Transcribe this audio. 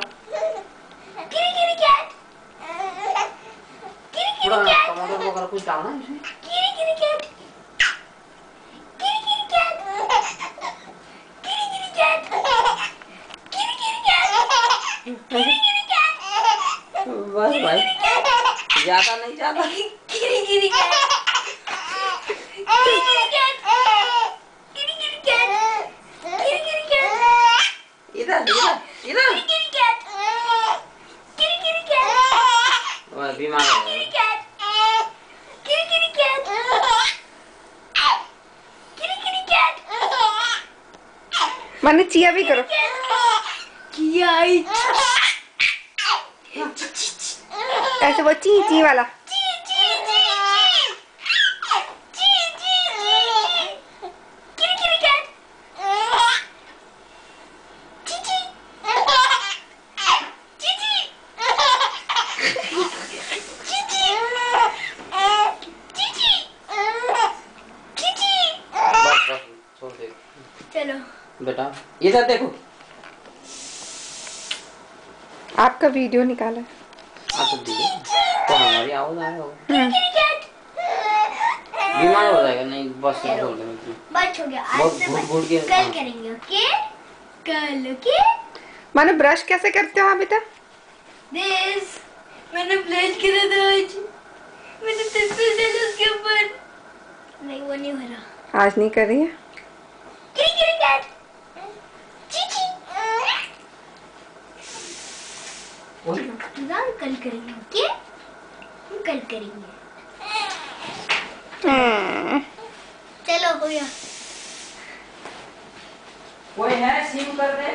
किरी किरी कैट, किरी किरी कैट, टमाटर वगैरह कुछ डालना है इसमें? किरी किरी कैट, किरी किरी कैट, किरी किरी कैट, किरी किरी कैट, किरी किरी कैट। बस भाई, ज्यादा नहीं, ज्यादा किरी किरी कैट, किरी किरी कैट, किरी किरी कैट, किरी किरी कैट, इधर इधर इधर। किरी किरी कैट, किरी किरी कैट, वो बीमार हो किरी गया। कैट, किरी किरी कैट, किरी किरी कैट। मैंने चिया भी करो। किया ही। ऐसे वो ची ची वाला। बस छोड़ दे चलो बेटा, इधर देखो। आपका वीडियो निकाला। आप तो हमारी आवाज आ रहा होगा। बीमार हो जाएगा। नहीं बस छोड़ दे। बस हो गया। आज बहुत से घुट के कल करेंगे। ओके कल। ओके मैंने ब्रश कैसे करते हो आप बेटा? दिस मैंने ब्रश करा था आज। मैंने पेंसिल डाला उसके ऊपर। नहीं वो नहीं हो रहा। आज नहीं कर रही है। किरी किरी कैट, चीची। हम कल करेंगे। ओके हम कल करेंगे। चलो हो गया। कोई है सिम कर दे।